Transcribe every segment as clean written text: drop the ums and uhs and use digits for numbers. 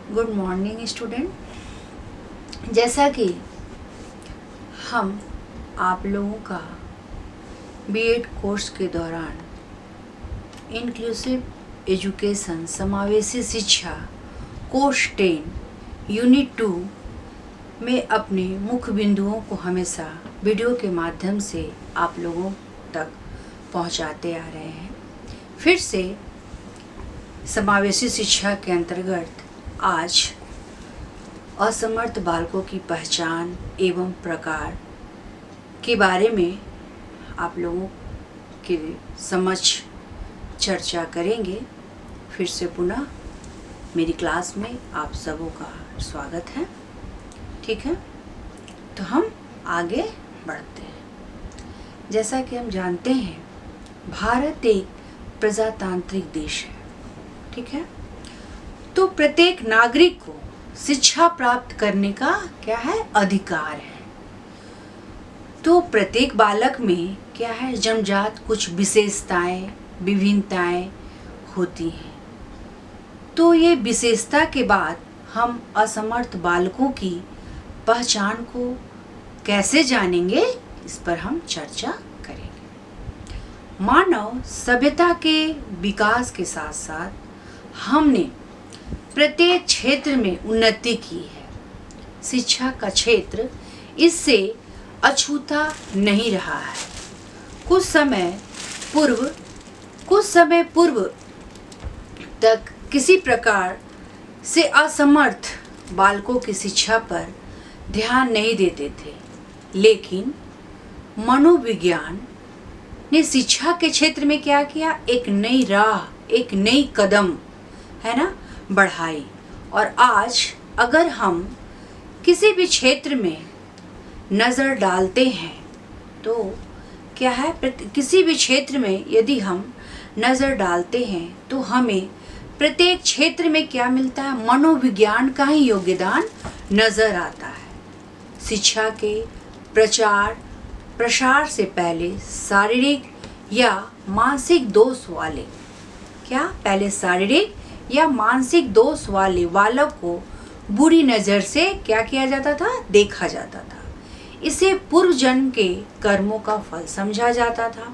Good morning student. जैसा कि हम आप लोगों का बीएड कोर्स के दौरान इंक्लूसिव एजुकेशन समावेशी शिक्षा कोर्स 10 यूनिट 2 में अपने मुख्य बिंदुओं को हमेशा वीडियो के माध्यम से आप लोगों तक पहुंचाते आ रहे हैं। फिर से समावेशी शिक्षा के अंतर्गत आज असमर्थ बालकों की पहचान एवं प्रकार के बारे में आप लोगों के समक्ष चर्चा करेंगे। फिर से पुनः मेरी क्लास में आप सबों का स्वागत है। ठीक है, तो हम आगे बढ़ते हैं। जैसा कि हम जानते हैं, भारत एक प्रजातांत्रिक देश है। ठीक है, तो प्रत्येक नागरिक को शिक्षा प्राप्त करने का क्या है, अधिकार है। तो प्रत्येक बालक में क्या है, जन्मजात कुछ विशेषताएं विभिन्नताएं होती हैं। तो ये विशेषता के बाद हम असमर्थ बालकों की पहचान को कैसे जानेंगे, इस पर हम चर्चा करेंगे। मानव सभ्यता के विकास के साथ साथ हमने प्रत्येक क्षेत्र में उन्नति की है। शिक्षा का क्षेत्र इससे अछूता नहीं रहा है। कुछ समय पूर्व तक किसी प्रकार से असमर्थ बालकों की शिक्षा पर ध्यान नहीं देते थे, लेकिन मनोविज्ञान ने शिक्षा के क्षेत्र में क्या किया, एक नई राह, एक नई कदम है ना बढ़ाई। और आज अगर हम किसी भी क्षेत्र में नज़र डालते हैं तो क्या है, किसी भी क्षेत्र में यदि हम नज़र डालते हैं तो हमें प्रत्येक क्षेत्र में क्या मिलता है, मनोविज्ञान का ही योगदान नज़र आता है। शिक्षा के प्रचार प्रसार से पहले शारीरिक या मानसिक दोष वाले शारीरिक या मानसिक दोष वाले बालक को बुरी नज़र से क्या किया जाता था, देखा जाता था। इसे पूर्व जन्म के कर्मों का फल समझा जाता था।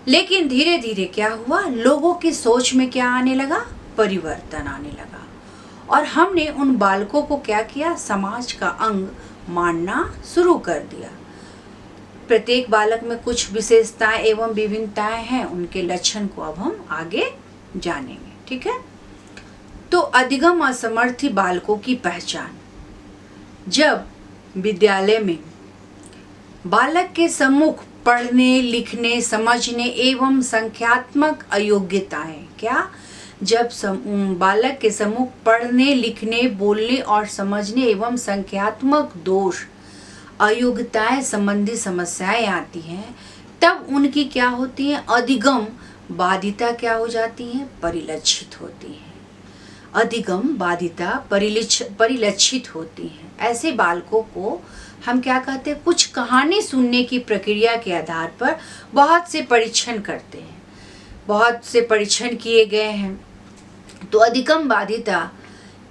लेकिन धीरे धीरे क्या हुआ, लोगों की सोच में क्या आने लगा, परिवर्तन आने लगा। और हमने उन बालकों को क्या किया, समाज का अंग मानना शुरू कर दिया। प्रत्येक बालक में कुछ विशेषताएं एवं विभिन्नताएं हैं, उनके लक्षण को अब हम आगे जानेंगे। ठीक है, तो अधिगम असमर्थी बालकों की पहचान। जब विद्यालय में बालक के सम्मुख पढ़ने लिखने समझने एवं संख्यात्मक अयोग्यताएं जब बालक के सम्मुख पढ़ने लिखने बोलने और समझने एवं संख्यात्मक दोष अयोग्यताएं संबंधी समस्याएं आती हैं, तब उनकी क्या होती है, अधिगम बाधिता क्या हो जाती है, परिलक्षित होती है। अधिगम बाधिता परिलक्षित होती है। ऐसे बालकों को हम क्या कहते हैं, कुछ कहानी सुनने की प्रक्रिया के आधार पर बहुत से परीक्षण करते हैं, बहुत से परीक्षण किए गए हैं। तो अधिगम बाधिता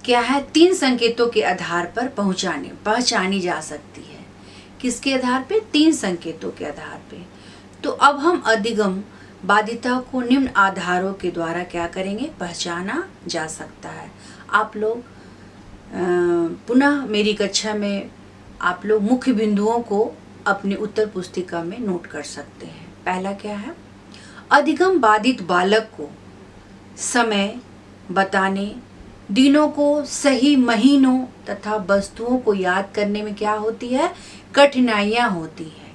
क्या है, 3 संकेतों के आधार पर पहचानी जा सकती है। किसके आधार पे, 3 संकेतों के आधार पे। तो अब हम अधिगम बाधिता को निम्न आधारों के द्वारा क्या करेंगे, पहचाना जा सकता है। आप लोग पुनः मेरी कक्षा में आप लोग मुख्य बिंदुओं को अपने उत्तर पुस्तिका में नोट कर सकते हैं। पहला क्या है, अधिगम बाधित बालक को समय बताने, दिनों को सही महीनों तथा वस्तुओं को याद करने में क्या होती है, कठिनाइयाँ होती है।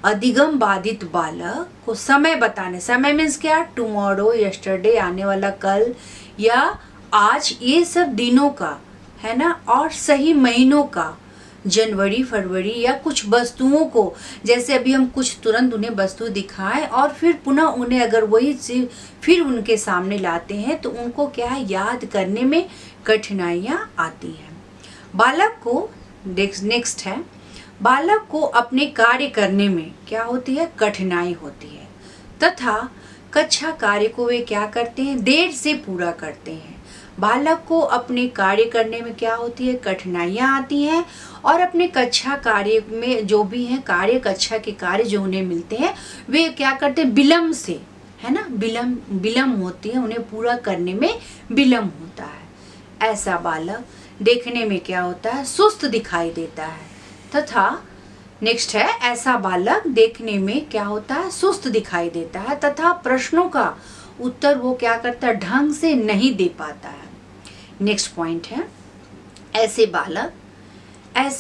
अधिगम बाधित बालक को समय बताने, समय मीन्स क्या, टुमारो, यस्टरडे, आने वाला कल या आज, ये सब दिनों का है ना, और सही महीनों का, जनवरी फरवरी, या कुछ वस्तुओं को, जैसे अभी हम कुछ तुरंत उन्हें वस्तु दिखाएं और फिर पुनः उन्हें अगर वही चीज फिर उनके सामने लाते हैं तो उनको क्या है, याद करने में कठिनाइयाँ आती हैं। बालक को नेक्स्ट है, बालक को अपने कार्य करने में क्या होती है, कठिनाई होती है, तथा कक्षा कार्य को वे क्या करते हैं, देर से पूरा करते हैं। बालक को अपने कार्य करने में क्या होती है, कठिनाइयाँ आती हैं और अपने कक्षा कार्य में जो भी हैं कार्य, कक्षा के कार्य जो उन्हें मिलते हैं वे क्या करते हैं, विलम्ब से, है ना, विलम्ब होती है, उन्हें पूरा करने में विलम्ब होता है। ऐसा बालक देखने में क्या होता है, सुस्त दिखाई देता है। तथा नेक्स्ट है, ऐसा बालक देखने में क्या होता है, सुस्त दिखाई देता है तथा प्रश्नों का उत्तर वो क्या करता है, ढंग से नहीं दे पाता है। नेक्स्ट पॉइंट है, ऐसे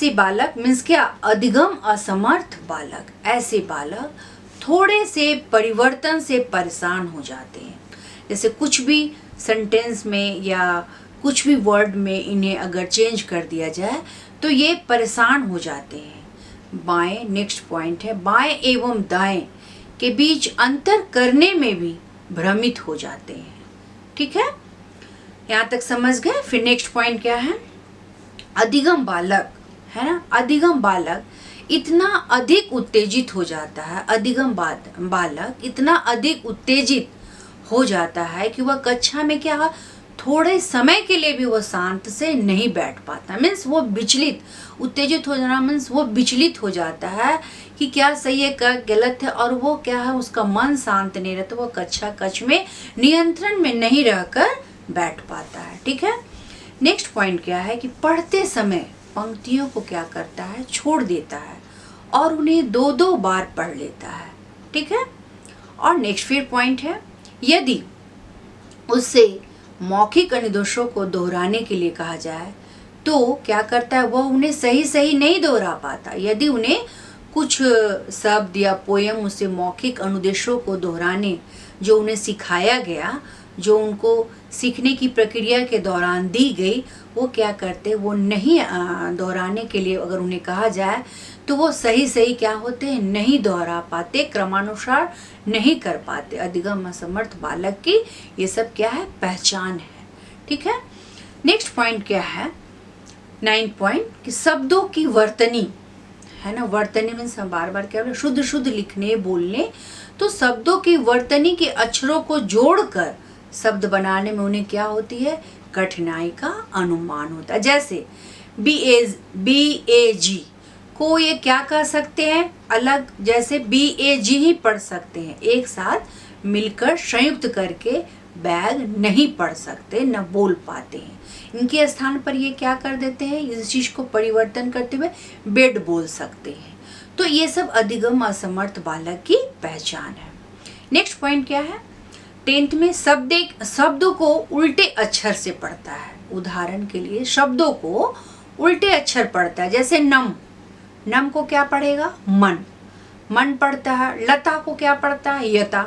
बालक मीन्स क्या, अधिगम असमर्थ बालक। ऐसे बालक थोड़े से परिवर्तन से परेशान हो जाते हैं। जैसे कुछ भी सेंटेंस में या कुछ भी वर्ड में इन्हें अगर चेंज कर दिया जाए तो ये परेशान हो जाते हैं। बाएं, नेक्स्ट पॉइंट है, बाएं एवं दाएं के बीच अंतर करने में भी भ्रमित हो जाते हैं। ठीक है, यहाँ तक समझ गए। फिर नेक्स्ट पॉइंट क्या है, अधिगम बालक, है ना, अधिगम बालक इतना अधिक उत्तेजित हो जाता है, अधिगम बालक इतना अधिक उत्तेजित हो जाता है कि वह कक्षा में क्या, थोड़े समय के लिए भी वह शांत से नहीं बैठ पाता। मीन्स वो विचलित, उत्तेजित हो जाना मीन्स वो विचलित हो जाता है कि क्या सही है क्या गलत है, और वो क्या है, उसका मन शांत नहीं रहता, वो कक्ष में नियंत्रण में नहीं रहकर बैठ पाता है। ठीक है, नेक्स्ट पॉइंट क्या है कि पढ़ते समय पंक्तियों को क्या करता है, छोड़ देता है और उन्हें 2-2 बार पढ़ लेता है। ठीक है, और नेक्स्ट फिर पॉइंट है, यदि उससे मौखिक अनुदेशों को दोहराने के लिए कहा जाए तो क्या करता है, वह उन्हें सही नहीं दोहरा पाता। यदि उन्हें कुछ शब्द या पोयम उससे मौखिक अनुदेशों को दोहराने, जो उन्हें सिखाया गया, जो उनको सीखने की प्रक्रिया के दौरान दी गई, वो क्या करते, वो नहीं दोहराने के लिए अगर उन्हें कहा जाए तो वो सही क्या होते हैं, नहीं दोहरा पाते, क्रमानुसार नहीं कर पाते। अधिगम असमर्थ बालक की ये सब क्या है, पहचान है। ठीक है, नेक्स्ट पॉइंट क्या है, 9 पॉइंट कि शब्दों की वर्तनी, है ना, वर्तनी में हम बार क्या बोले, शुद्ध लिखने बोलने, तो शब्दों की वर्तनी के अक्षरों को जोड़कर शब्द बनाने में उन्हें क्या होती है, कठिनाई का अनुमान होता है। जैसे BAG को ये क्या कह सकते हैं, अलग, जैसे BAG ही पढ़ सकते हैं, एक साथ मिलकर संयुक्त करके बैग नहीं पढ़ सकते, न बोल पाते हैं। इनके स्थान पर ये क्या कर देते हैं, इस चीज को परिवर्तन करते हुए बेड बोल सकते हैं। तो ये सब अधिगम असमर्थ बालक की पहचान है। नेक्स्ट पॉइंट क्या है, 10th में शब्दों को उल्टे अक्षर से पढ़ता है। उदाहरण के लिए शब्दों को उल्टे अक्षर पढ़ता है, जैसे नम को क्या पढ़ेगा, मन पढ़ता है। लता को क्या पढ़ता है, यता।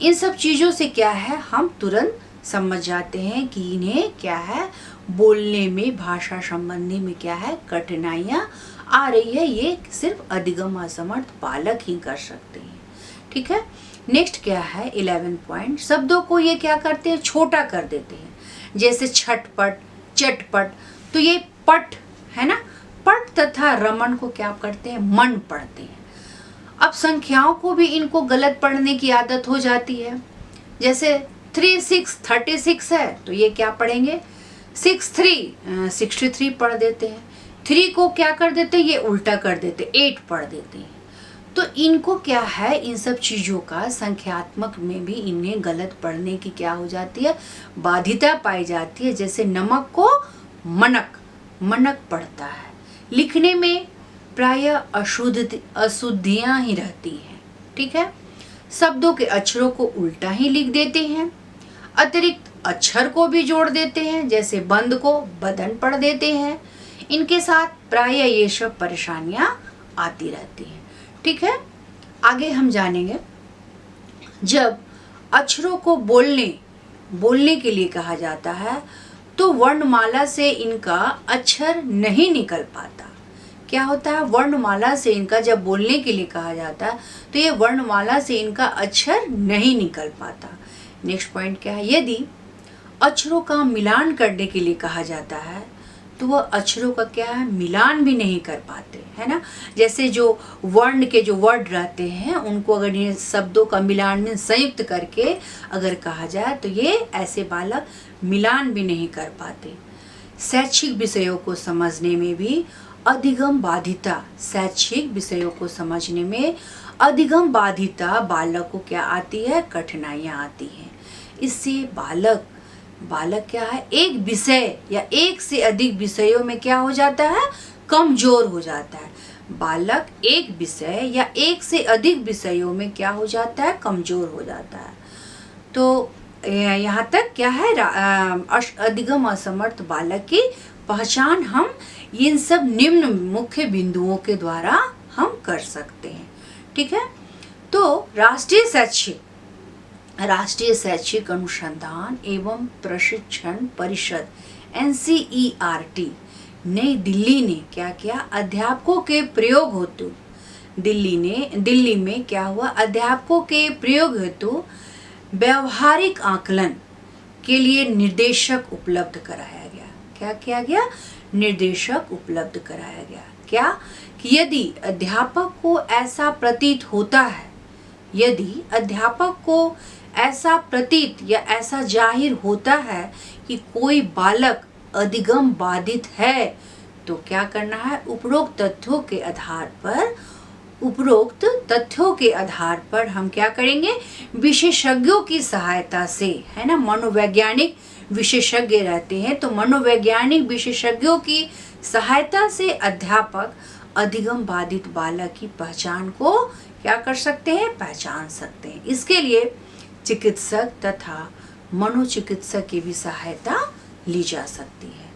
इन सब चीज़ों से क्या है, हम तुरंत समझ जाते हैं कि इन्हें क्या है, बोलने में, भाषा संबंधी में क्या है, कठिनाइयाँ आ रही है। ये सिर्फ अधिगम असमर्थ बालक ही कर सकते हैं। ठीक है, नेक्स्ट क्या है, 11 पॉइंट, शब्दों को ये क्या करते हैं, छोटा कर देते हैं। जैसे छटपट, चटपट, तो ये पट है ना, पट तथा रमन को क्या करते हैं, मन पढ़ते हैं। अब संख्याओं को भी इनको गलत पढ़ने की आदत हो जाती है। जैसे 36 है तो ये क्या पढ़ेंगे, 63 पढ़ देते हैं। 3 को क्या कर देते हैं, ये उल्टा कर देते, 8 पढ़ देते हैं। तो इनको क्या है, इन सब चीज़ों का संख्यात्मक में भी इन्हें गलत पढ़ने की क्या हो जाती है, बाध्यता पाई जाती है। जैसे नमक को मनक पढ़ता है। लिखने में प्रायः अशुद्धियाँ ही रहती हैं। ठीक है, शब्दों के अक्षरों को उल्टा ही लिख देते हैं, अतिरिक्त अक्षर को भी जोड़ देते हैं, जैसे बंद को बदन पढ़ देते हैं। इनके साथ प्रायः ये सब परेशानियां आती रहती हैं। ठीक है, आगे हम जानेंगे, जब अक्षरों को बोलने के लिए कहा जाता है तो वर्णमाला से इनका अक्षर नहीं निकल पाता। क्या होता है, वर्णमाला से इनका जब बोलने के लिए कहा जाता है तो ये वर्णमाला से इनका अक्षर नहीं निकल पाता। नेक्स्ट पॉइंट क्या है, यदि अक्षरों का मिलान करने के लिए कहा जाता है तो वह अक्षरों का क्या है, मिलान भी नहीं कर पाते, है ना। जैसे जो वर्ण के जो वर्ड रहते हैं उनको अगर ये शब्दों का मिलान में संयुक्त करके अगर कहा जाए तो ये ऐसे बालक मिलान भी नहीं कर पाते। शैक्षिक विषयों को समझने में भी अधिगम बाधिता, शैक्षिक विषयों को समझने में अधिगम बाधिता बालक को क्या आती है, कठिनाइयाँ आती हैं। इससे बालक क्या है, एक विषय या एक से अधिक विषयों में क्या हो जाता है, कमजोर हो जाता है। बालक एक विषय या एक से अधिक विषयों में क्या हो जाता है, कमजोर हो जाता है। तो यहाँ तक क्या है, अधिगम असमर्थ बालक की पहचान हम इन सब निम्न मुख्य बिंदुओं के द्वारा हम कर सकते हैं। ठीक है। तो राष्ट्रीय शैक्षिक अनुसंधान एवं प्रशिक्षण परिषद NCERT नई दिल्ली ने क्या किया, अध्यापकों के प्रयोग हेतु दिल्ली में क्या हुआ, अध्यापकों के प्रयोग हेतु व्यवहारिक आकलन के लिए निर्देशक उपलब्ध कराया गया। क्या किया गया, निर्देशक उपलब्ध कराया गया। क्या कि यदि अध्यापक को ऐसा प्रतीत होता है, यदि अध्यापक को ऐसा प्रतीत या ऐसा जाहिर होता है कि कोई बालक अधिगम बाधित है, तो क्या करना है, उपरोक्त तथ्यों के आधार पर हम क्या करेंगे, विशेषज्ञों की सहायता से, है ना, मनोवैज्ञानिक विशेषज्ञ रहते हैं, तो मनोवैज्ञानिक विशेषज्ञों की सहायता से अध्यापक अधिगम बाधित बालक की पहचान को क्या कर सकते हैं, पहचान सकते हैं। इसके लिए चिकित्सक तथा मनोचिकित्सक की भी सहायता ली जा सकती है।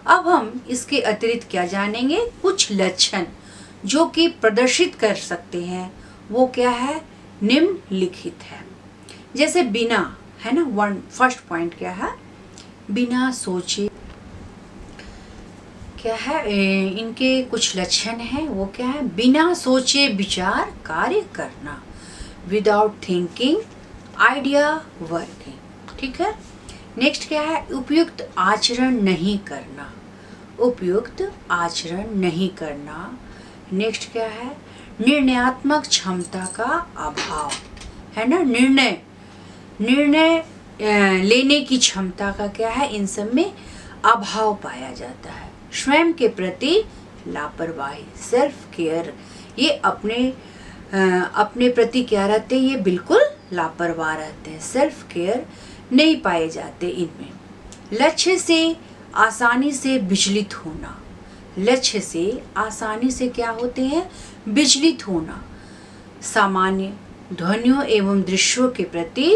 अब हम इसके अतिरिक्त क्या जानेंगे, कुछ लक्षण जो कि प्रदर्शित कर सकते हैं, वो क्या है, निम्नलिखित है। जैसे बिना, है ना, फर्स्ट पॉइंट क्या है, बिना सोचे, क्या है, इनके कुछ लक्षण हैं, वो क्या है, बिना सोचे विचार कार्य करना, विदाउट थिंकिंग आइडिया वर्किंग। ठीक है। नेक्स्ट क्या है, उपयुक्त आचरण नहीं करना, उपयुक्त आचरण नहीं करना। नेक्स्ट क्या है, निर्णयात्मक क्षमता का अभाव, है ना, निर्णय लेने की क्षमता का क्या है, इन सब में अभाव पाया जाता है। स्वयं के प्रति लापरवाही, सेल्फ केयर, ये अपने प्रति क्या रहते हैं, ये बिल्कुल लापरवाह रहते हैं, सेल्फ केयर नहीं पाए जाते इनमें। लक्ष्य से आसानी से विचलित होना, लक्ष्य से आसानी से क्या होते हैं, विचलित होना। सामान्य ध्वनियों एवं दृश्यों के प्रति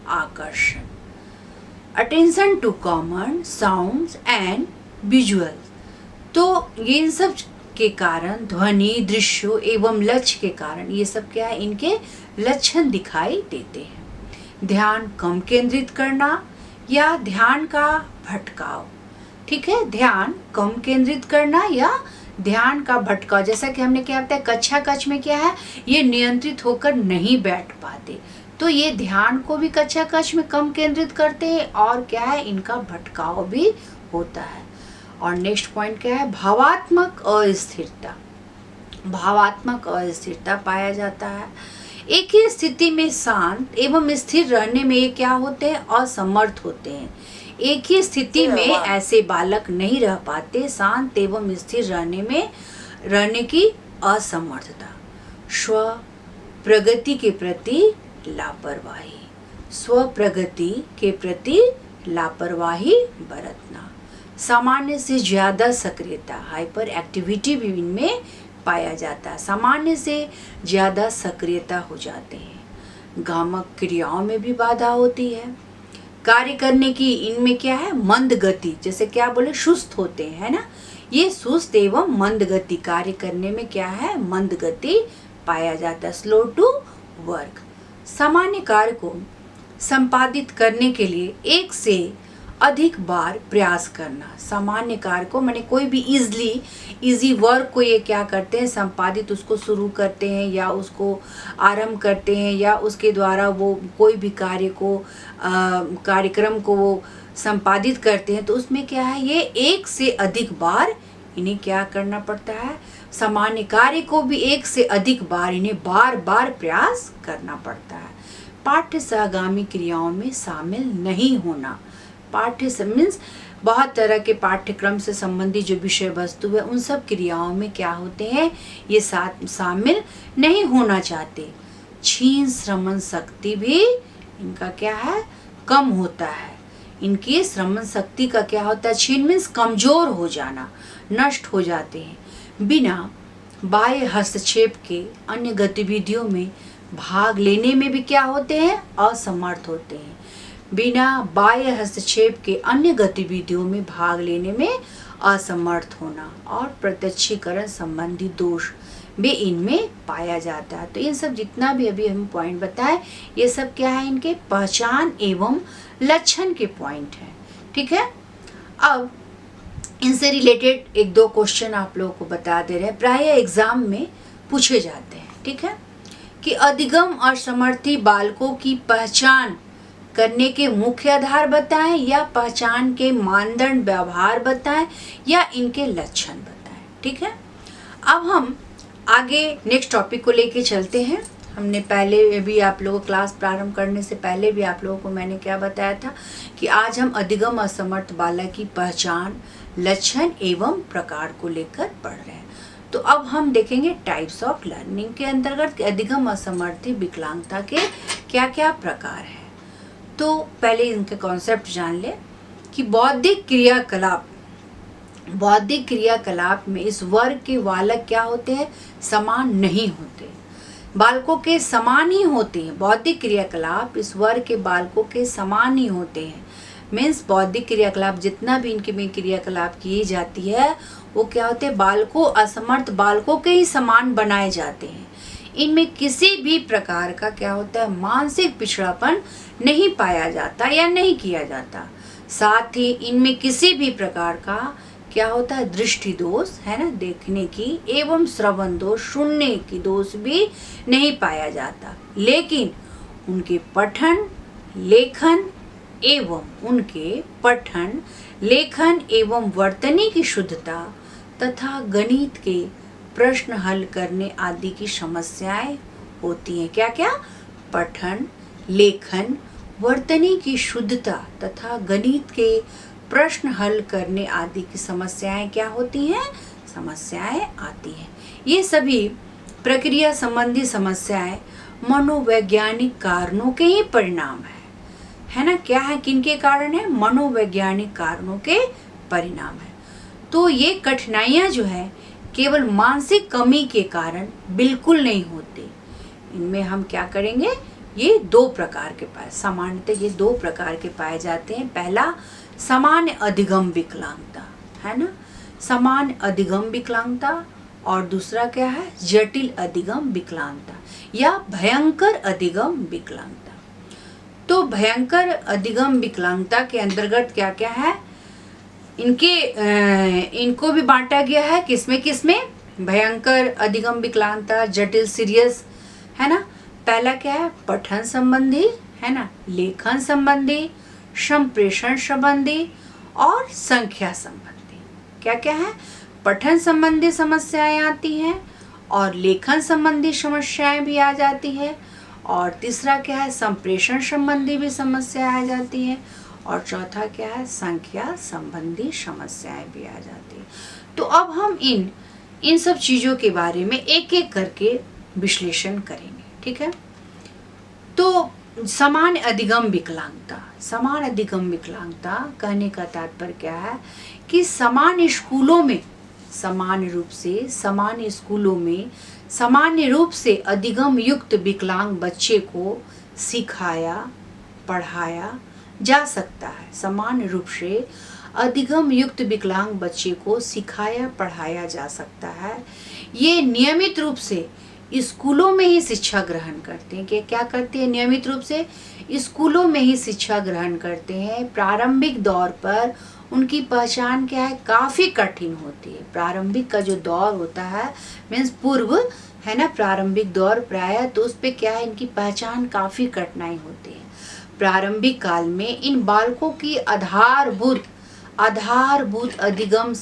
आकर्षण, attention to common sounds and visual. तो ये इन सब के कारण, ध्वनि, दृश्यों एवं लक्ष्य के कारण, ये सब क्या है, इनके लक्षण दिखाई देते हैं। ध्यान कम केंद्रित करना या ध्यान का भटकाव। ठीक है, ध्यान कम केंद्रित करना या ध्यान का भटकाव। जैसा कि हमने क्या बताया, कक्षा कक्ष में क्या है, ये नियंत्रित होकर नहीं बैठ पाते, तो ये ध्यान को भी कक्षा कक्ष में कम केंद्रित करते हैं और क्या है, इनका भटकाव भी होता है। और नेक्स्ट पॉइंट क्या है, भावात्मक अस्थिरता, भावात्मक अस्थिरता पाया जाता है। एक ही स्थिति में शांत एवं स्थिर रहने में ये क्या होते हैं, असमर्थ होते हैं। एक ही स्थिति में ऐसे बालक नहीं रह पाते, शांत एवं स्थिर रहने की असमर्थता। स्व प्रगति के प्रति लापरवाही, स्व प्रगति के प्रति लापरवाही बरतना। सामान्य से ज्यादा सक्रियता, हाइपर एक्टिविटी भी इनमें पाया जाता है, सामान्य से ज्यादा सक्रियता हो जाते हैं। गामक क्रियाओं में भी बाधा होती है। कार्य करने की इनमें क्या है, मंद गति, जैसे क्या बोले, सुस्त होते हैं, है ना, ये सुस्त एवं मंद गति, कार्य करने में क्या है, मंद गति पाया जाता है, स्लो टू वर्क। सामान्य कार्य को संपादित करने के लिए एक से अधिक बार प्रयास करना। सामान्य कार्य को माने कोई भी इजी वर्क को ये क्या करते हैं, संपादित उसको शुरू करते हैं या उसको आरंभ करते हैं या उसके द्वारा वो कोई भी कार्यक्रम को वो संपादित करते हैं तो उसमें क्या है, ये एक से अधिक बार इन्हें क्या करना पड़ता है, सामान्य कार्य को भी एक से अधिक बार इन्हें बार बार प्रयास करना पड़ता है। पाठ्य सहगामी क्रियाओं में शामिल नहीं होना। पाठ्य मीन्स बहुत तरह के पाठ्यक्रम से संबंधित जो विषय वस्तु है उन सब क्रियाओं में क्या होते हैं, ये साथ शामिल नहीं होना चाहते। क्षीण श्रवण शक्ति भी इनका क्या है, कम होता है। इनकी श्रवण शक्ति का क्या होता है, क्षीण मीन्स कमजोर हो जाना, नष्ट हो जाते हैं। बिना बाह्य हस्तक्षेप के अन्य गतिविधियों में भाग लेने में भी क्या होते हैं, असमर्थ होते हैं। बिना बाह्य हस्तक्षेप के अन्य गतिविधियों में भाग लेने में असमर्थ होना और प्रत्यक्षीकरण संबंधी दोष भी इनमें पाया जाता है। तो इन सब जितना भी अभी हम पॉइंट बताए, ये सब क्या है, इनके पहचान एवं लक्षण के पॉइंट हैं। ठीक है, अब इनसे रिलेटेड एक दो क्वेश्चन आप लोगों को बता दे रहे हैं, प्राय एग्जाम में पूछे जाते हैं। ठीक है, कि अधिगम असमर्थी बालकों की पहचान करने के मुख्य आधार बताएं, या पहचान के मानदंड व्यवहार बताएं, या इनके लक्षण बताएं। ठीक है, अब हम आगे नेक्स्ट टॉपिक को लेके चलते हैं। हमने पहले भी आप लोगों को क्लास प्रारंभ करने से पहले भी आप लोगों को मैंने क्या बताया था कि आज हम अधिगम असमर्थ बालक की पहचान, लक्षण एवं प्रकार को लेकर पढ़ रहे हैं। तो अब हम देखेंगे टाइप्स ऑफ लर्निंग के अंतर्गत अधिगम असमर्थी विकलांगता के क्या क्या प्रकार हैं। तो पहले इनके कॉन्सेप्ट जान ले कि बौद्धिक क्रियाकलाप में इस वर्ग के बालक क्या होते हैं, समान नहीं होते। बालकों के समान ही होते हैं। बौद्धिक क्रियाकलाप इस वर्ग के बालकों के समान ही होते हैं। मीन्स बौद्धिक क्रियाकलाप जितना भी इनके में क्रियाकलाप की जाती है वो क्या होते हैं, बालकों, असमर्थ बालकों के ही समान बनाए जाते हैं। इनमें किसी भी प्रकार का क्या होता है, मानसिक पिछड़ापन नहीं पाया जाता या नहीं किया जाता। साथ ही इनमें किसी भी प्रकार का क्या होता है, दृष्टि दोष है ना, देखने की, एवं श्रवण दोष, सुनने की दोष भी नहीं पाया जाता। लेकिन उनके पठन लेखन एवं वर्तनी की शुद्धता तथा गणित के प्रश्न हल करने आदि की समस्याएं होती हैं। क्या क्या, पठन, लेखन, वर्तनी की शुद्धता तथा गणित के प्रश्न हल करने आदि की समस्याएं क्या होती हैं, समस्याएं आती हैं। ये सभी प्रक्रिया संबंधी समस्याएं मनोवैज्ञानिक कारणों के ही परिणाम है ना। क्या है, किनके कारण है, मनोवैज्ञानिक कारणों के परिणाम है। तो ये कठिनाइयां जो है केवल मानसिक कमी के कारण बिल्कुल नहीं होते। इनमें हम क्या करेंगे, ये दो प्रकार के पाए, सामान्यतः ये दो प्रकार के पाए जाते हैं। पहला सामान्य अधिगम विकलांगता है ना, सामान्य अधिगम विकलांगता, और दूसरा क्या है, जटिल अधिगम विकलांगता या भयंकर अधिगम विकलांगता। तो भयंकर अधिगम विकलांगता के अंतर्गत क्या क्या है, इनको भी बांटा गया है किसमें, भयंकर अधिगम विकलांगता, जटिल सीरियस है ना। पहला क्या है, पठन संबंधी है ना, लेखन संबंधी, संप्रेषण संबंधी और संख्या संबंधी। क्या क्या है, पठन संबंधी समस्याएं आती हैं और लेखन संबंधी समस्याएं भी आ जाती है, और तीसरा क्या है, संप्रेषण संबंधी भी समस्या आ जाती है, और चौथा क्या है, संख्या संबंधी समस्याएं भी आ जाती है। तो अब हम इन सब चीज़ों के बारे में एक एक करके विश्लेषण करेंगे। ठीक है, तो समान अधिगम विकलांगता कहने का तात्पर्य क्या है कि सामान्य स्कूलों में सामान्य रूप से अधिगम युक्त विकलांग बच्चे को सिखाया पढ़ाया जा सकता है। सामान्य रूप से अधिगम युक्त विकलांग बच्चे को सिखाया पढ़ाया जा सकता है। ये नियमित रूप से स्कूलों में ही शिक्षा ग्रहण करते हैं। क्या करते हैं, नियमित रूप से स्कूलों में ही शिक्षा ग्रहण करते हैं। प्रारंभिक दौर पर उनकी पहचान क्या है, काफ़ी कठिन होती है। प्रारंभिक का जो दौर होता है मीन्स पूर्व है ना, प्रारंभिक दौर प्रायः, तो उस पर क्या है, इनकी पहचान काफ़ी कठिनाई होती है। प्रारंभिक काल में इन बालकों की आधारभूत अधिगम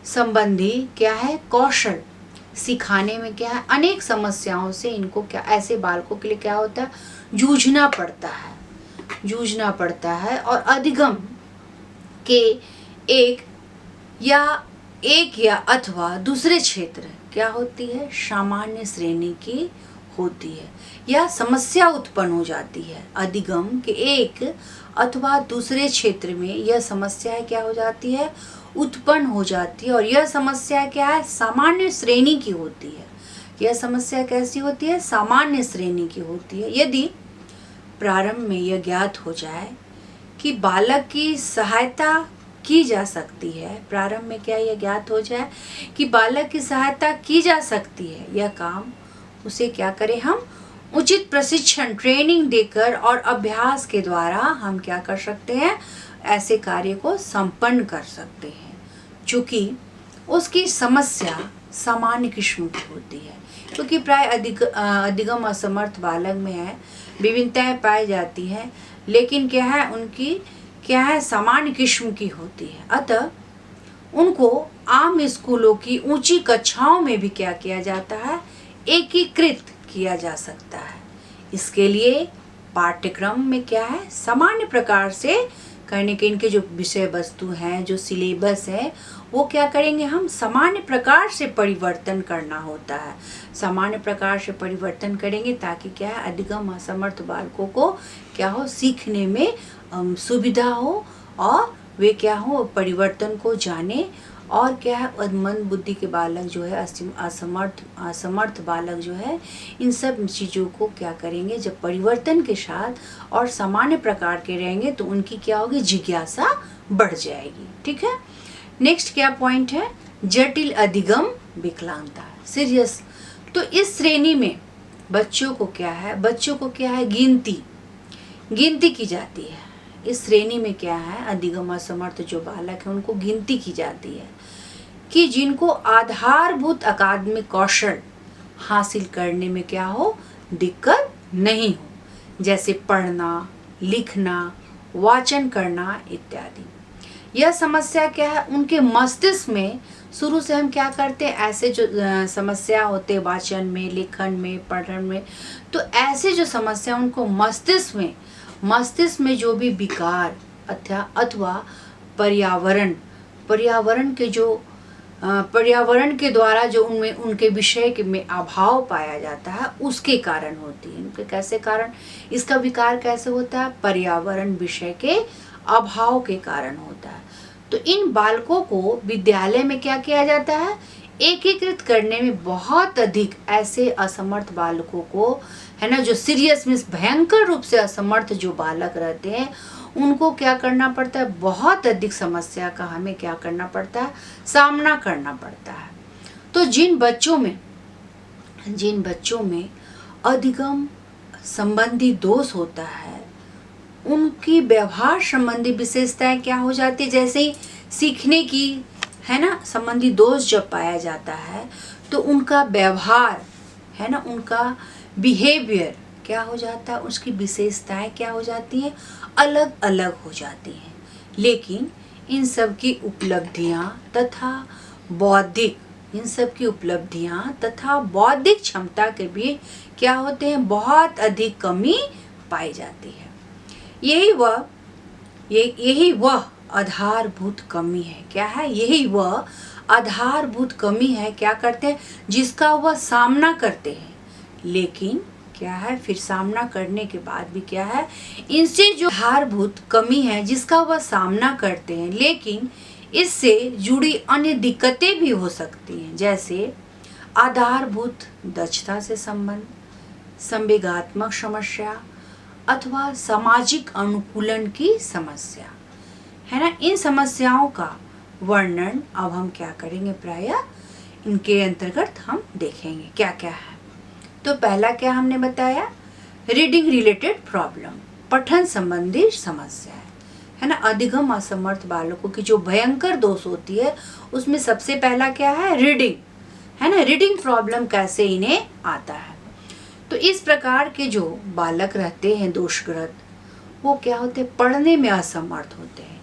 संबंधी क्या है, कौशल सिखाने में क्या है, अनेक समस्याओं से इनको क्या, ऐसे बालकों के लिए क्या होता है, जूझना पड़ता है और अधिगम के एक या अथवा दूसरे क्षेत्र क्या होती है, सामान्य श्रेणी की होती है या समस्या उत्पन्न हो जाती है। अधिगम के एक अथवा दूसरे क्षेत्र में यह समस्या क्या हो जाती है, उत्पन्न हो जाती है और यह समस्या क्या है, सामान्य श्रेणी की होती है। यह समस्या कैसी होती है, सामान्य श्रेणी की होती है। यदि प्रारंभ में यह ज्ञात हो जाए कि बालक की सहायता की जा सकती है, प्रारंभ में क्या यह ज्ञात हो जाए कि बालक की सहायता की जा सकती है, यह काम उसे क्या करें, हम उचित प्रशिक्षण ट्रेनिंग देकर और अभ्यास के द्वारा हम क्या कर सकते हैं, ऐसे कार्य को संपन्न कर सकते हैं। चूँकि उसकी समस्या सामान्य किस्म की होती है, क्योंकि प्राय अधिगम असमर्थ बालक में है विभिन्नताएं पाई जाती हैं, लेकिन क्या है, उनकी क्या है, सामान्य किस्म की होती है। अतः उनको आम स्कूलों की ऊंची कक्षाओं में भी क्या किया जाता है, एकीकृत किया जा सकता है। इसके लिए पाठ्यक्रम में क्या है, सामान्य प्रकार से करने के इनके जो विषय वस्तु हैं, जो सिलेबस है, वो क्या करेंगे, हम सामान्य प्रकार से परिवर्तन करना होता है। सामान्य प्रकार से परिवर्तन करेंगे ताकि क्या है, अधिगम असमर्थ बालकों को क्या हो, सीखने में सुविधा हो और वे क्या हो, परिवर्तन को जाने और क्या है, मंद बुद्धि के बालक जो है, असमर्थ बालक जो है, इन सब चीज़ों को क्या करेंगे, जब परिवर्तन के साथ और सामान्य प्रकार के रहेंगे तो उनकी क्या होगी, जिज्ञासा बढ़ जाएगी। ठीक है, नेक्स्ट क्या पॉइंट है, जटिल अधिगम विकलांगता, सीरियस। तो इस श्रेणी में बच्चों को क्या है, गिनती की जाती है। इस श्रेणी में क्या है, अधिगम असमर्थ जो बालक है उनको गिनती की जाती है कि जिनको आधारभूत अकादमिक कौशल हासिल करने में क्या हो, दिक्कत नहीं हो, जैसे पढ़ना, लिखना, वाचन करना इत्यादि। यह समस्या क्या है, उनके मस्तिष्क में शुरू से हम क्या करते हैं, ऐसे जो समस्या होते हैं वाचन में, लेखन में, पढ़ने में, तो ऐसे जो समस्या उनको मस्तिष्क में जो भी विकार अथवा पर्यावरण के द्वारा जो उनमें उनके विषय के में अभाव पाया जाता है, उसके कारण होती है। उनके कैसे कारण, इसका विकार कैसे होता है, पर्यावरण विषय के अभाव के कारण होता है। तो इन बालकों को विद्यालय में क्या किया जाता है, एकीकृत करने में बहुत अधिक ऐसे असमर्थ बालकों को है ना, जो सीरियस मीन्स भयंकर रूप से असमर्थ जो बालक रहते हैं, उनको क्या करना पड़ता है, बहुत अधिक समस्या का हमें क्या करना पड़ता है, सामना करना पड़ता है। तो जिन बच्चों में अधिगम संबंधी दोष होता है, उनकी व्यवहार संबंधी विशेषताएं क्या हो जाती है, जैसे ही सीखने की है ना संबंधी दोष जब पाया जाता है तो उनका व्यवहार है ना, उनका बिहेवियर क्या हो जाता है, उसकी विशेषताएं क्या हो जाती हैं, अलग अलग हो जाती हैं। लेकिन इन सब की उपलब्धियां तथा बौद्धिक क्षमता के भी क्या होते हैं, बहुत अधिक कमी पाई जाती है। यही वह आधारभूत कमी है। क्या है, यही वह आधारभूत कमी है, क्या करते हैं, जिसका वह सामना करते हैं। लेकिन क्या है, फिर सामना करने के बाद भी क्या है, इनसे जो आधारभूत कमी है जिसका वह सामना करते हैं, लेकिन इससे जुड़ी अन्य दिक्कतें भी हो सकती हैं, जैसे आधारभूत दक्षता से संबंध, संवेगात्मक समस्या अथवा सामाजिक अनुकूलन की समस्या है ना। इन समस्याओं का वर्णन अब हम क्या करेंगे, प्रायः इनके अंतर्गत हम देखेंगे क्या क्या है। तो पहला क्या हमने बताया, रीडिंग रिलेटेड प्रॉब्लम, पठन संबंधी समस्या है ना। अधिगम असमर्थ बालकों की जो भयंकर दोष होती है उसमें सबसे पहला क्या है, रीडिंग है ना। रीडिंग प्रॉब्लम कैसे इन्हें आता है, तो इस प्रकार के जो बालक रहते हैं दोषग्रस्त, वो क्या होते हैं, पढ़ने में असमर्थ होते हैं।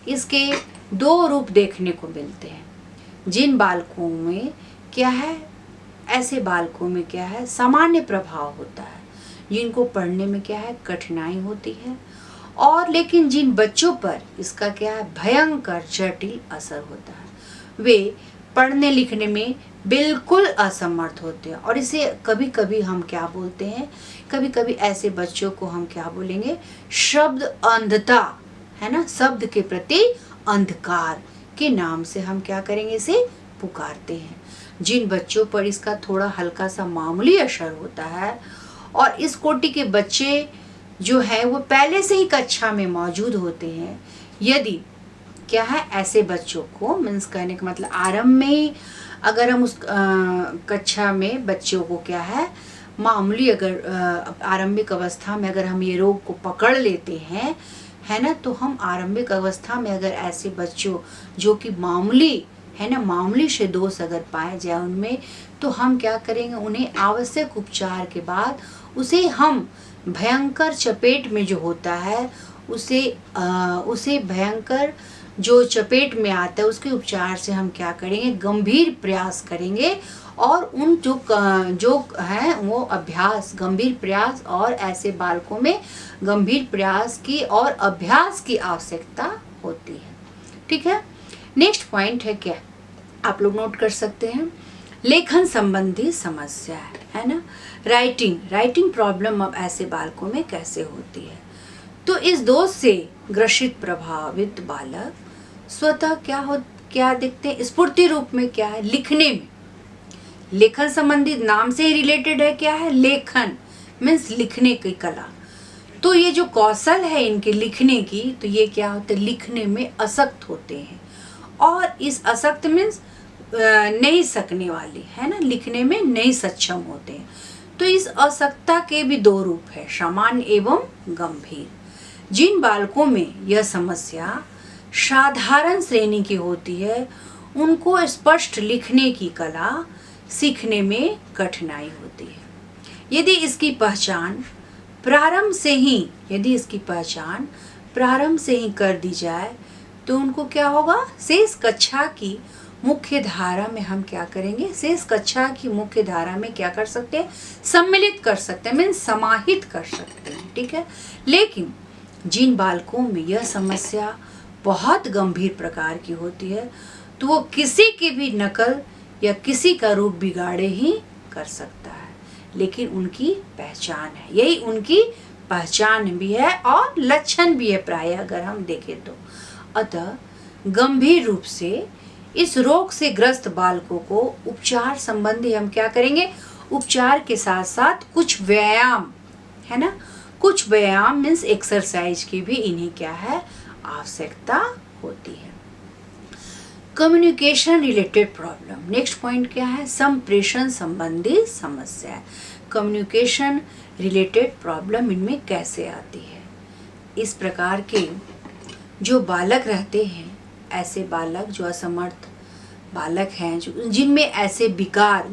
इसके दो रूप देखने को मिलते हैं। जिन बालकों में क्या है, ऐसे बालकों में क्या है, सामान्य प्रभाव होता है, जिनको पढ़ने में क्या है, कठिनाई होती है। और लेकिन जिन बच्चों पर इसका क्या है, भयंकर जटिल असर होता है, वे पढ़ने लिखने में बिल्कुल असमर्थ होते हैं। और इसे कभी कभी हम क्या बोलते हैं, कभी कभी ऐसे बच्चों को हम क्या बोलेंगे, शब्द अंधता, है ना, शब्द के प्रति अंधकार के नाम से हम क्या करेंगे, इसे पुकारते हैं। जिन बच्चों पर इसका थोड़ा हल्का सा मामूली असर होता है, और इस कोटि के बच्चे जो है वो पहले से ही कक्षा में मौजूद होते हैं, यदि क्या है, ऐसे बच्चों को, मीन्स कहने का मतलब आरंभ में अगर हम उस कक्षा में बच्चों को क्या है, मामूली अगर आरंभिक अवस्था में अगर हम ये रोग को पकड़ लेते हैं, है ना, तो हम आरंभिक अवस्था में अगर ऐसे बच्चों जो कि मामूली, है ना, मामूली से दोष अगर पाए जाए उनमें, तो हम क्या करेंगे, उन्हें आवश्यक उपचार के बाद उसे हम भयंकर चपेट में जो होता है, उसे भयंकर जो चपेट में आता है, उसके उपचार से हम क्या करेंगे, गंभीर प्रयास करेंगे। और उन जो है वो अभ्यास, गंभीर प्रयास, और ऐसे बालकों में गंभीर प्रयास की और अभ्यास की आवश्यकता होती है। ठीक है, नेक्स्ट पॉइंट है क्या, आप लोग नोट कर सकते हैं, लेखन संबंधी समस्या, है ना, राइटिंग प्रॉब्लम अब ऐसे बालकों में कैसे होती है। तो इस दोष से ग्रसित प्रभावित बालक स्वतः क्या दिखते हैं, स्फूर्ति रूप में क्या है, लिखने में, लेखन संबंधी नाम से ही रिलेटेड है, क्या है, लेखन मीन्स लिखने की कला। तो ये जो कौशल है इनके लिखने की, तो ये क्या होते हैं, लिखने में असक्त होते हैं। और इस असक्त मीन्स नहीं सकने वाली, है ना, लिखने में नहीं सक्षम होते हैं। तो इस असक्तता के भी दो रूप है, सामान्य एवं गंभीर। जिन बालकों में यह समस्या साधारण श्रेणी की होती है, उनको स्पष्ट लिखने की कला सीखने में कठिनाई होती है। यदि इसकी पहचान प्रारंभ से ही कर दी जाए, तो उनको क्या होगा, शेष कक्षा की मुख्य धारा में हम क्या करेंगे, शेष कक्षा की मुख्य धारा में क्या कर सकते हैं, सम्मिलित कर सकते हैं, मीन्स समाहित कर सकते हैं। ठीक है, लेकिन जिन बालकों में यह समस्या बहुत गंभीर प्रकार की होती है, तो वो किसी की भी नकल या किसी का रूप बिगाड़े ही कर सकता है, लेकिन उनकी पहचान है, यही उनकी पहचान भी है और लक्षण भी है प्राय अगर हम देखें तो। अतः गंभीर रूप से इस रोग से ग्रस्त बालकों को उपचार संबंधी हम क्या करेंगे, उपचार के साथ साथ कुछ व्यायाम, है ना, कुछ व्यायाम मीन्स एक्सरसाइज की भी इन्हें क्या है, आवश्यकता होती है। Communication related problem, next point क्या है, संप्रेषण संबंधी समस्या। कम्युनिकेशन रिलेटेड प्रॉब्लम इनमें कैसे आती है, इस प्रकार के जो बालक रहते हैं, ऐसे बालक जो असमर्थ बालक हैं, जो जिनमें ऐसे विकार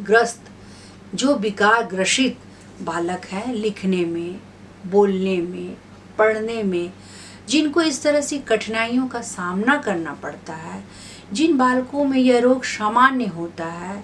ग्रसित बालक हैं, लिखने में, बोलने में, पढ़ने में, जिनको इस तरह से कठिनाइयों का सामना करना पड़ता है, जिन बालकों में यह रोग सामान्य होता है,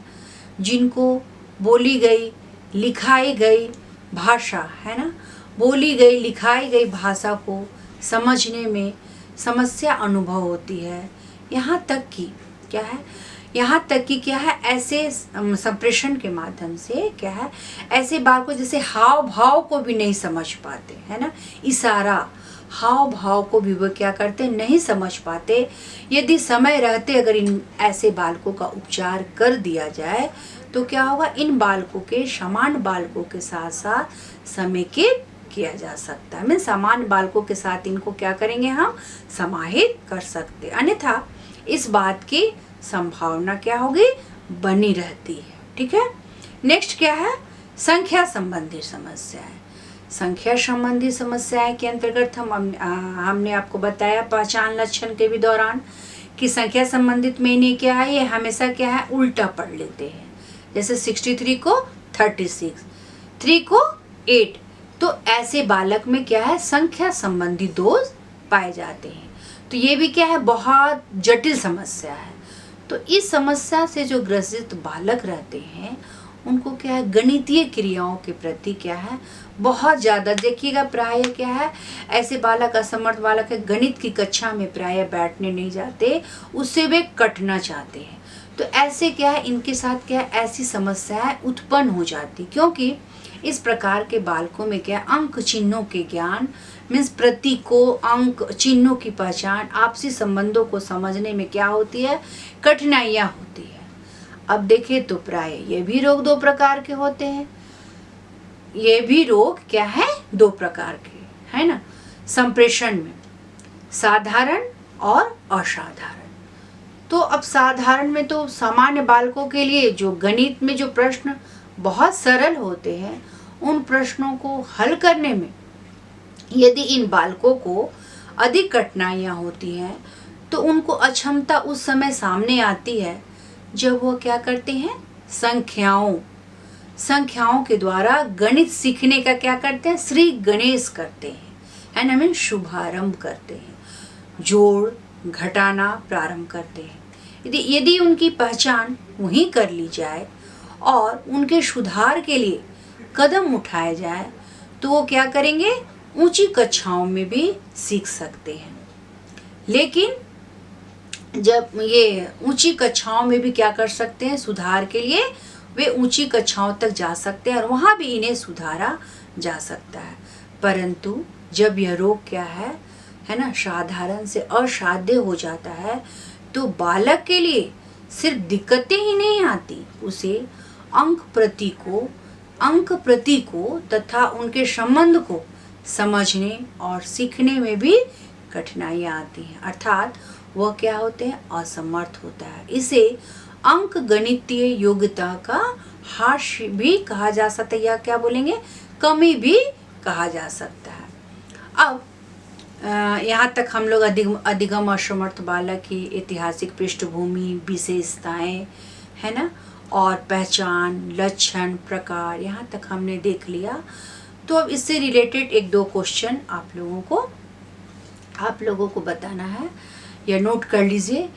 जिनको बोली गई लिखाई गई भाषा, है ना, बोली गई लिखाई गई भाषा को समझने में समस्या अनुभव होती है, यहाँ तक कि क्या है, ऐसे संप्रेषण के माध्यम से क्या है, ऐसे बालकों जैसे हाव भाव को भी नहीं समझ पाते, है ना, इशारा हाव भाव को भी वो क्या करते, नहीं समझ पाते। यदि समय रहते अगर इन ऐसे बालकों का उपचार कर दिया जाए, तो क्या होगा, इन बालकों के समान बालकों के साथ साथ समेकित किया जा सकता है। मैं समान बालकों के साथ इनको क्या करेंगे, हम समाहित कर सकते, अन्यथा इस बात की संभावना क्या होगी, बनी रहती है। ठीक है, नेक्स्ट क्या है, संख्या संबंधी समस्याएं। संख्या संबंधी समस्याएं के अंतर्गत हमने आपको बताया पहचान लक्षण के भी दौरान कि संख्या संबंधित में इन्हें क्या है, ये हमेशा क्या है, उल्टा पढ़ लेते हैं। जैसे 63 को 36, 3 को 8। तो ऐसे बालक में क्या है, संख्या संबंधी दोष पाए जाते हैं। तो ये भी क्या है, बहुत जटिल समस्या है। तो इस समस्या से जो ग्रसित बालक रहते हैं उनको क्या है, गणितीय क्रियाओं के प्रति क्या है, बहुत ज़्यादा, देखिएगा प्राय क्या है, ऐसे बालक, असमर्थ बालक है, गणित की कक्षा में प्राय बैठने नहीं जाते, उससे वे कटना चाहते हैं। तो ऐसे क्या है, इनके साथ क्या है, ऐसी समस्याएं उत्पन्न हो जाती, क्योंकि इस प्रकार के बालकों में क्या, अंक चिन्हों के ज्ञान मीन्स प्रतीकों, अंक चिन्हों की पहचान, आपसी संबंधों को समझने में क्या होती है, कठिनाइयाँ होती है। अब देखें तो प्राय ये भी रोग 2 प्रकार के होते हैं। ये भी रोग क्या है, 2 प्रकार के, है ना, संप्रेषण में, साधारण और असाधारण। तो अब साधारण में तो सामान्य बालकों के लिए जो गणित में जो प्रश्न बहुत सरल होते हैं, उन प्रश्नों को हल करने में यदि इन बालकों को अधिक कठिनाइयाँ होती हैं, तो उनको अक्षमता उस समय सामने आती है जब वो क्या करते हैं, संख्याओं के द्वारा गणित सीखने का क्या करते हैं, श्री गणेश करते हैं, है ना, मीन शुभारंभ करते हैं, जोड़ घटाना प्रारंभ करते हैं। यदि उनकी पहचान वहीं कर ली जाए और उनके सुधार के लिए कदम उठाए जाए, तो वो क्या करेंगे, ऊंची कक्षाओं में भी सीख सकते हैं। लेकिन जब ये ऊंची कक्षाओं में भी क्या कर सकते हैं, सुधार के लिए वे ऊंची कक्षाओं तक जा सकते हैं और वहाँ भी इन्हें सुधारा जा सकता है। परंतु जब यह रोग क्या है ना, साधारण से असाध्य हो जाता है, तो बालक के लिए सिर्फ दिक्कतें ही नहीं आती, उसे अंक प्रति को तथा उनके संबंध को समझने और सीखने में भी कठिनाइयाँ आती हैं, अर्थात वह क्या होते हैं, असमर्थ होता है। इसे अंक गणितीय योग्यता का ह्रास भी कहा जा सकता है, या क्या बोलेंगे, कमी भी कहा जा सकता है। अब यहाँ तक हम लोग अधिगम असमर्थ बालक की ऐतिहासिक पृष्ठभूमि, विशेषताएं, है ना, और पहचान, लक्षण, प्रकार, यहाँ तक हमने देख लिया। तो अब इससे रिलेटेड 1-2 क्वेश्चन आप लोगों को बताना है, या नोट कर लीजिए।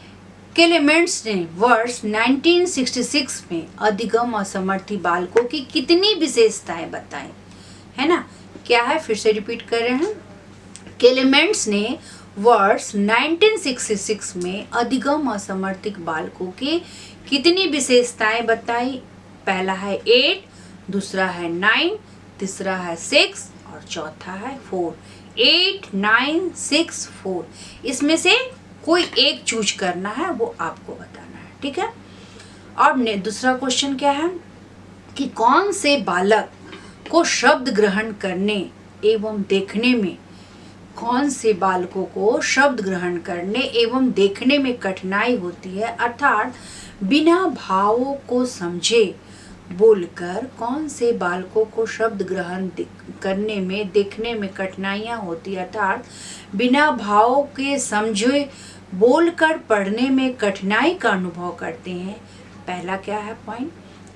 क्लेमेंट्स ने वर्ष 1966 में अधिगम असमर्थी बालकों की कितनी विशेषताएं बताई, है ना, क्या है, फिर से रिपीट कर रहे हैं। क्लेमेंट्स ने वर्ष 1966 में अधिगम असमर्थित बालकों की कितनी विशेषताएं बताई। पहला है 8, दूसरा है 9, तीसरा है 6 और चौथा है 4। 8, 9, 6, 4, इसमें से कोई एक चूज करना है, वो आपको बताना है, ठीक है। अब दूसरा क्वेश्चन क्या है कि कौन से बालक को शब्द ग्रहण करने एवं देखने में, कौन से बालकों को शब्द ग्रहण करने एवं देखने में कठिनाई होती है, अर्थात बिना भावों को समझे बोलकर कौन से बालकों को शब्द ग्रहण करने में, देखने में कठिनाइयाँ होती है, अर्थात बिना भावों के समझे बोलकर पढ़ने में कठिनाई का अनुभव करते हैं। पहला क्या है पॉइंट,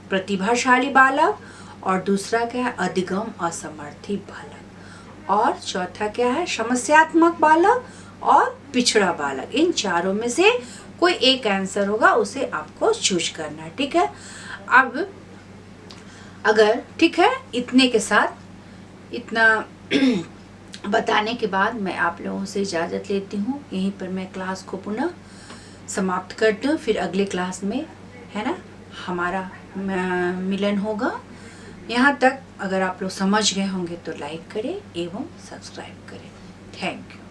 प्रतिभाशाली बालक, और दूसरा क्या है, अधिगम असमर्थी बालक, और चौथा क्या है, समस्यात्मक बालक और पिछड़ा बालक। इन चारों में से कोई एक आंसर होगा, उसे आपको चूज करना है, ठीक है। अब अगर ठीक है, इतने के साथ, इतना बताने के बाद मैं आप लोगों से इजाज़त लेती हूँ। यहीं पर मैं क्लास को पुनः समाप्त करती हूँ, फिर अगले क्लास में, है ना, हमारा मिलन होगा। यहाँ तक अगर आप लोग समझ गए होंगे तो लाइक करें एवं सब्सक्राइब करें। Thank you.